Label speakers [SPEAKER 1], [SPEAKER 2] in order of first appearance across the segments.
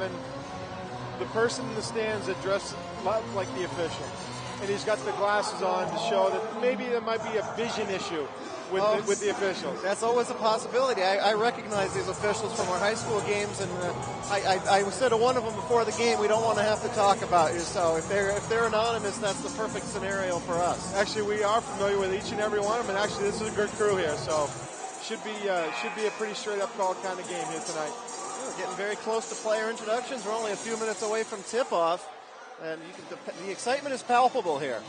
[SPEAKER 1] And the person in the stands that dressed like the official, and he's got the glasses on to show that maybe there might be a vision issue with the officials.
[SPEAKER 2] That's always a possibility. I recognize these officials from our high school games, and I said to one of them before the game, we don't want to have to talk about you. So if they're anonymous, that's the perfect scenario for us.
[SPEAKER 1] Actually, we are familiar with each and every one of them, and actually this is a good crew here, so should be a pretty straight up call kind of game here tonight.
[SPEAKER 2] We're getting very close to player introductions. We're only a few minutes away from tip-off, and the excitement is palpable here.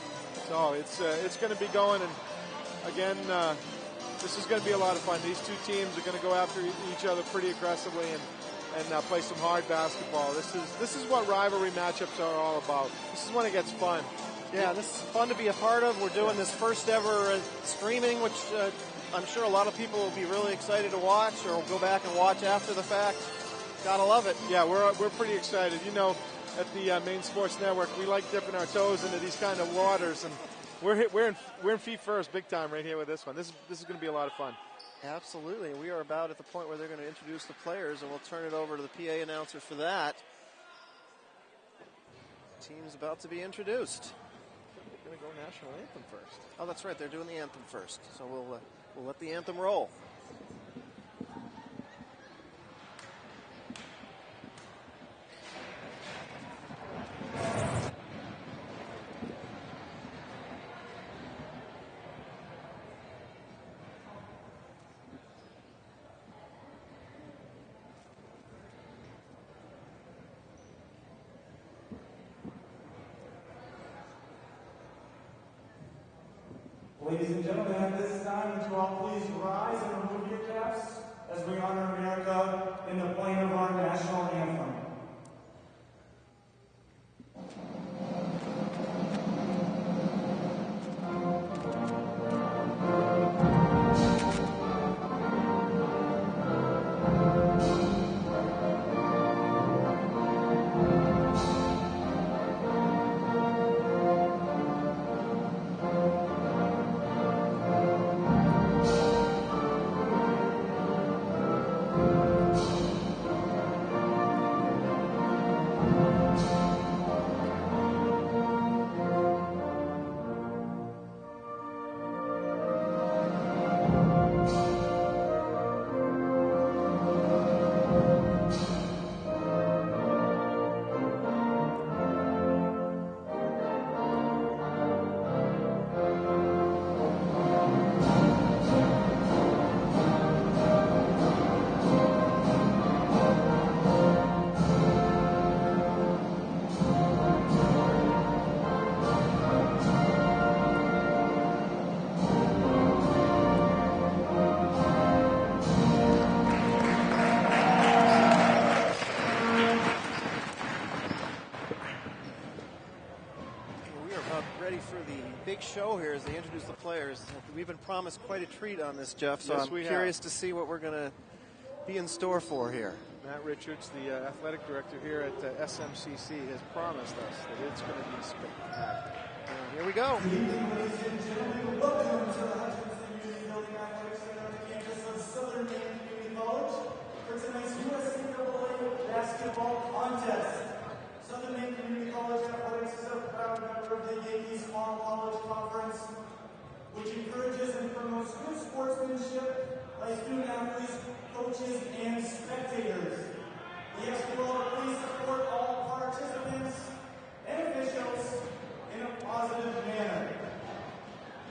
[SPEAKER 1] So it's going to be going, and again, this is going to be a lot of fun. These two teams are going to go after each other pretty aggressively and play some hard basketball. This is what rivalry matchups are all about. This is when it gets fun.
[SPEAKER 2] Yeah, this is fun to be a part of. We're doing this first ever streaming, which I'm sure a lot of people will be really excited to watch, or will go back and watch after the fact. Gotta love it.
[SPEAKER 1] Yeah, we're pretty excited. You know, at the Maine Sports Network, we like dipping our toes into these kind of waters, and we're in feet first, big time right here with this one. This is going to be a lot of fun.
[SPEAKER 2] Absolutely. We are about at the point where they're going to introduce the players, and we'll turn it over to the PA announcer for that. Team's about to be introduced.
[SPEAKER 1] They're going to go national anthem first.
[SPEAKER 2] Oh, that's right. They're doing the anthem first. So we'll let the anthem roll.
[SPEAKER 3] Ladies and gentlemen, at this time, would you all please rise and remove your caps as we honor America in the playing of our national anthem.
[SPEAKER 2] Show here as they introduce the players. We've been promised quite a treat on this, Jeff, so
[SPEAKER 1] yes,
[SPEAKER 2] I'm curious to see what we're going to be in store for here.
[SPEAKER 1] Matt Richards, the athletic director here at SMCC, has promised us that it's going to be spectacular.
[SPEAKER 2] Here we go.
[SPEAKER 3] Good evening, ladies and gentlemen. Welcome to the Hutchinson Community Building Athletics Center on the campus of Southern Maine Community College for tonight's USCAA basketball contest. Southern Maine Community College Athletics is a proud member of the Yankees Small College Conference, which encourages and promotes good sportsmanship by student athletes, coaches, and spectators. We ask you all to please support all participants and officials in a positive manner.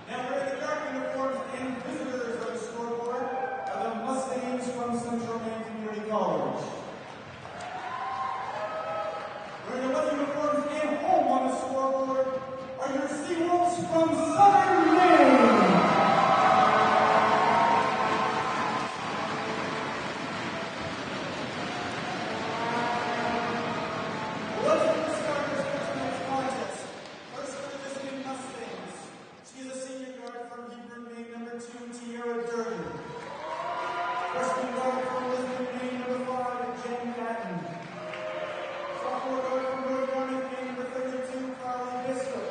[SPEAKER 3] Now we're at the dark uniforms and visitors on the scoreboard are the Mustangs from Central Maine Community College. Wearing the weather uniforms and home on the scoreboard are your Seawolves from Southern Maine. Let's get the starters for tonight's contest. First for the visiting Mustangs. She's a senior guard from Hebron, Maine, number 2, Tiara Durden. Freshman guard from Lisbon, Maine, number 5, Jen Patton. Sophomore guard from Roy Garnet, Maine, number 32, Carly Bishop.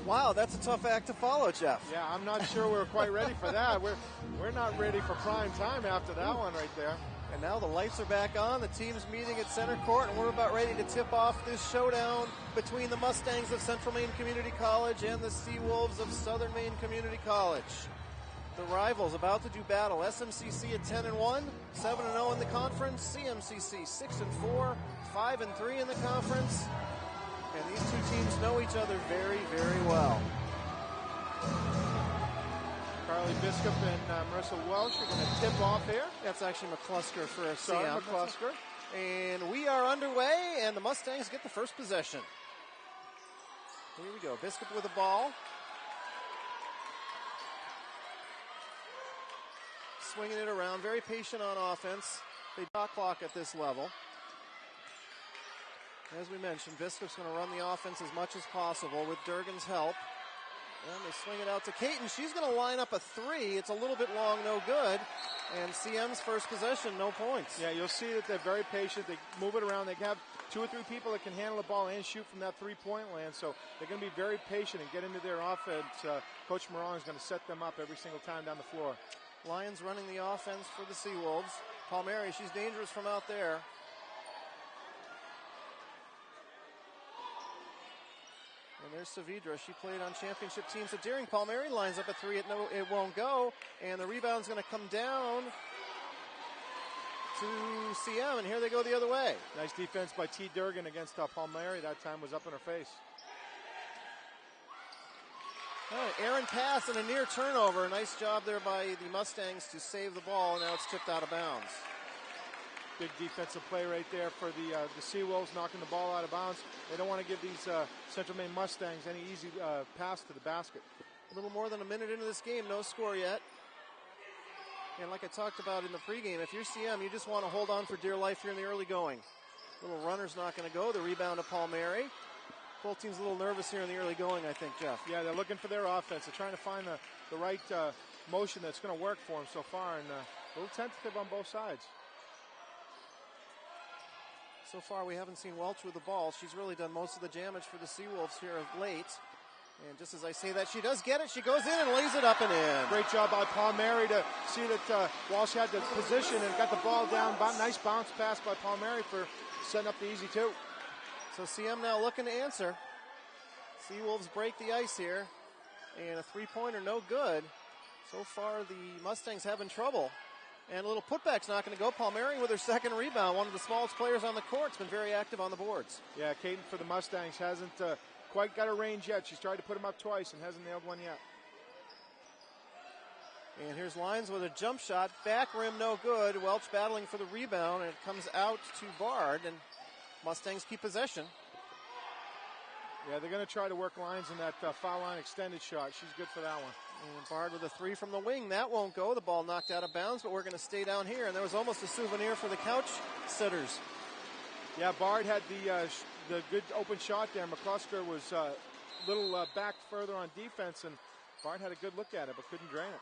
[SPEAKER 2] Wow, that's a tough act to follow, Jeff.
[SPEAKER 1] Yeah, I'm not sure we're quite ready for that. We're not ready for prime time after that one right there.
[SPEAKER 2] And now the lights are back on. The team's meeting at center court, and we're about ready to tip off this showdown between the Mustangs of Central Maine Community College and the Seawolves of Southern Maine Community College. The rivals about to do battle. SMCC at 10-1, 7-0 in the conference. CMCC 6-4, 5-3 in the conference. And these two teams know each other very, very well.
[SPEAKER 1] Carly Biscup and Marissa Welsh are going to tip off here.
[SPEAKER 2] That's actually McClusker for a
[SPEAKER 1] Sorry,
[SPEAKER 2] CM.
[SPEAKER 1] McClusker.
[SPEAKER 2] And we are underway, and the Mustangs get the first possession. Here we go. Biscup with the ball. Swinging it around. Very patient on offense. They shot clock at this level. As we mentioned, Biskup's going to run the offense as much as possible with Durgan's help. And they swing it out to Caton. She's going to line up a three. It's a little bit long, no good. And CM's first possession, no points.
[SPEAKER 1] Yeah, you'll see that they're very patient. They move it around. They have 2 or 3 people that can handle the ball and shoot from that three-point land. So they're going to be very patient and get into their offense. Coach Moran is going to set them up every single time down the floor.
[SPEAKER 2] Lions running the offense for the Seawolves. Palmieri, she's dangerous from out there. And there's Saavedra. She played on championship teams at Deering. Palmieri lines up a three. It won't go. And the rebound's going to come down to CM. And here they go the other way.
[SPEAKER 1] Nice defense by T. Durgan against Palmieri. That time was up in her face.
[SPEAKER 2] All right, Aaron pass and a near turnover. Nice job there by the Mustangs to save the ball. Now it's tipped out of bounds.
[SPEAKER 1] Big defensive play right there for the Seawolves, knocking the ball out of bounds. They don't want to give these Central Maine Mustangs any easy pass to the basket.
[SPEAKER 2] A little more than a minute into this game, no score yet. And like I talked about in the pregame, if you're CM, you just want to hold on for dear life here in the early going. Little runner's not going to go. The rebound to Palmieri. Both teams a little nervous here in the early going, I think, Jeff.
[SPEAKER 1] Yeah, they're looking for their offense. They're trying to find the right motion that's going to work for them so far, and a little tentative on both sides.
[SPEAKER 2] So far, we haven't seen Welch with the ball. She's really done most of the damage for the Seawolves here of late. And just as I say that, she does get it. She goes in and lays it up and in.
[SPEAKER 1] Great job by Palmieri to see that Walsh had the position and got the ball down. Nice bounce pass by Palmieri for setting up the easy two.
[SPEAKER 2] So CM now looking to answer. Seawolves break the ice here. And a three-pointer, no good. So far, the Mustangs having trouble. And a little putback's not going to go. Palmieri with her second rebound. One of the smallest players on the court. Has been very active on the boards.
[SPEAKER 1] Yeah, Caden for the Mustangs hasn't quite got her range yet. She's tried to put them up twice and hasn't nailed one yet.
[SPEAKER 2] And here's Lyons with a jump shot. Back rim, no good. Welch battling for the rebound, and it comes out to Bard, and Mustangs keep possession.
[SPEAKER 1] Yeah, they're going to try to work Lyons in that foul line extended shot. She's good for that one.
[SPEAKER 2] And Bard with a three from the wing. That won't go. The ball knocked out of bounds, but we're going to stay down here. And there was almost a souvenir for the couch sitters.
[SPEAKER 1] Yeah, Bard had the good open shot there. McClusker was a little back further on defense, and Bard had a good look at it, but couldn't drain it.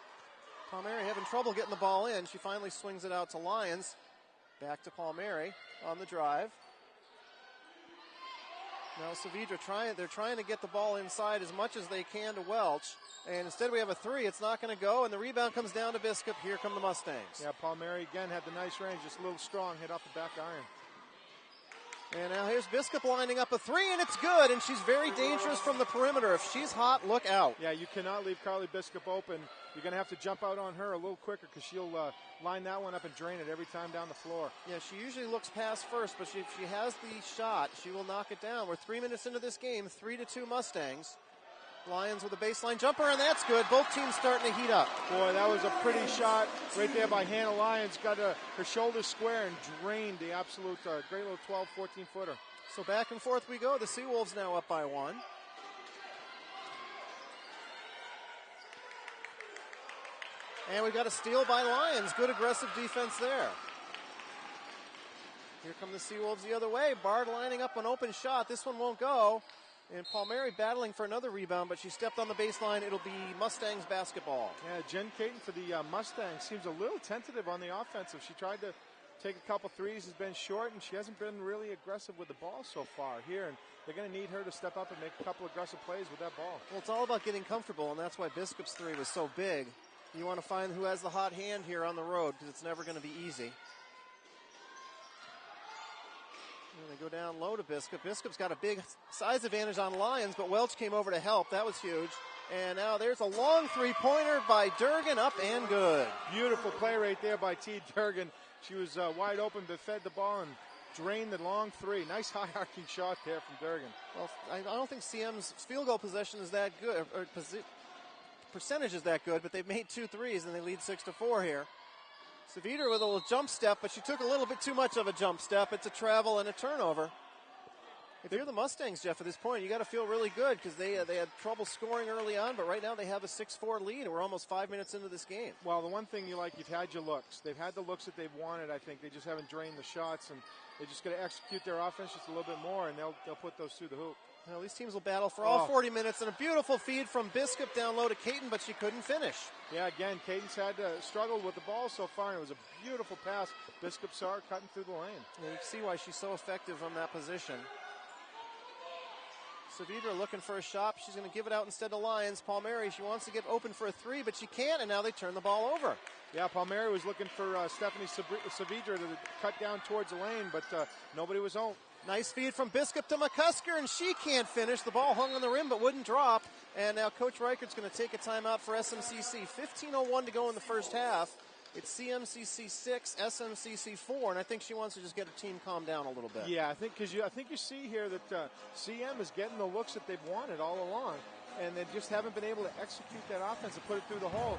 [SPEAKER 2] Palmieri having trouble getting the ball in. She finally swings it out to Lyons. Back to Palmieri on the drive. Now Saavedra they're trying to get the ball inside as much as they can to Welch. And instead we have a three. It's not going to go, and the rebound comes down to Biscup. Here come the Mustangs.
[SPEAKER 1] Yeah, Palmieri again had the nice range, just a little strong, hit off the back iron.
[SPEAKER 2] And now here's Biscup lining up a three, and it's good, and she's very dangerous from the perimeter. If she's hot, look out.
[SPEAKER 1] Yeah, you cannot leave Carly Biscup open. You're going to have to jump out on her a little quicker because she'll line that one up and drain it every time down the floor.
[SPEAKER 2] Yeah, she usually looks pass first, but if she has the shot, she will knock it down. We're 3 minutes into this game, 3-2 Mustangs. Lions with a baseline jumper, and that's good. Both teams starting to heat up.
[SPEAKER 1] Boy, that was a pretty shot right there by Hannah Lyons. Got her shoulder square and drained the absolute great little 12, 14-footer.
[SPEAKER 2] So back and forth we go. The Seawolves now up by one. And we've got a steal by Lions. Good aggressive defense there. Here come the Seawolves the other way. Bard lining up an open shot. This one won't go. And Palmieri battling for another rebound, but she stepped on the baseline. It'll be Mustangs basketball.
[SPEAKER 1] Yeah, Jen Caton for the Mustangs seems a little tentative on the offensive. She tried to take a couple threes, has been short, and she hasn't been really aggressive with the ball so far here. And they're going to need her to step up and make a couple aggressive plays with that ball.
[SPEAKER 2] Well, it's all about getting comfortable, and that's why Biskup's three was so big. You want to find who has the hot hand here on the road because it's never going to be easy. And they go down low to Biskup. Biskup's got a big size advantage on Lyons, but Welch came over to help. That was huge. And now there's a long three-pointer by Durgan, up and good.
[SPEAKER 1] Beautiful play right there by T. Durgan. She was wide open, but fed the ball and drained the long three. Nice high-arcing shot there from Durgan.
[SPEAKER 2] Well, I don't think CM's field goal possession is that good, or percentage is that good, but they've made 2 threes and they lead 6-4 here. Saviter with a little jump step, but she took a little bit too much of a jump step. It's a travel and a turnover. If you're the Mustangs, Jeff, at this point, you got to feel really good because they had trouble scoring early on, but right now they have a 6-4 lead, and we're almost 5 minutes into this game.
[SPEAKER 1] Well, the one thing you like, you've had your looks. They've had the looks that they've wanted, I think. They just haven't drained the shots, and they just got to execute their offense just a little bit more, and they'll put those through the hoop.
[SPEAKER 2] Well, these teams will battle for all 40 minutes, and a beautiful feed from Biskup down low to Caton, but she couldn't finish.
[SPEAKER 1] Yeah, again, Caton's had to struggle with the ball so far, and it was a beautiful pass. Biskup saw her cutting through the lane.
[SPEAKER 2] Yeah, you can see why she's so effective from that position. Savitra looking for a shot. She's going to give it out instead to Lyons. Palmieri, she wants to get open for a three, but she can't, and now they turn the ball over.
[SPEAKER 1] Yeah, Palmieri was looking for Stephanie Savitra to cut down towards the lane, but nobody was home.
[SPEAKER 2] Nice feed from Biskup to McCusker, and she can't finish. The ball hung on the rim but wouldn't drop. And now Coach Reichert's going to take a timeout for SMCC. 15:01 to go in the first half. It's CMCC 6, SMCC 4, and I think she wants to just get her team calmed down a little bit.
[SPEAKER 1] Yeah, I think you see here that CM is getting the looks that they've wanted all along, and they just haven't been able to execute that offense and put it through the hole.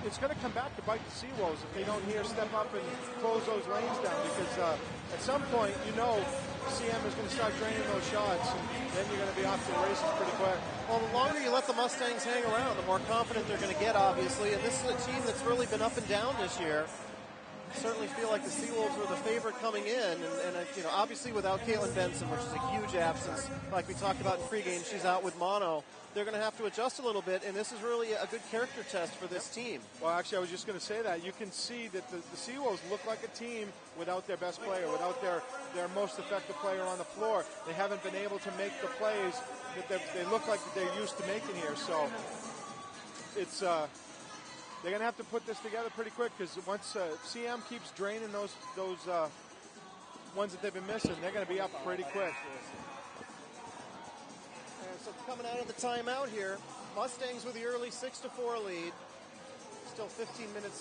[SPEAKER 1] It's going to come back to bite the Seawolves if they don't here step up and close those lanes down, because at some point, CM is going to start draining those shots, and then you're going to be off to the races pretty quick.
[SPEAKER 2] Well, the longer you let the Mustangs hang around, the more confident they're going to get, obviously, and this is a team that's really been up and down this year. I certainly feel like the Seawolves were the favorite coming in, and obviously without Caitlin Benson, which is a huge absence, like we talked about in pregame, she's out with mono. They're going to have to adjust a little bit, and this is really a good character test for this team.
[SPEAKER 1] Well, actually, I was just going to say that. You can see that the Seawolves look like a team without their best player, without their most effective player on the floor. They haven't been able to make the plays that they look like they're used to making here. So it's they're going to have to put this together pretty quick, because once CM keeps draining those ones that they've been missing, they're going to be up pretty quick.
[SPEAKER 2] And so coming out of the timeout here, Mustangs with the early 6-4 lead. Still 15 minutes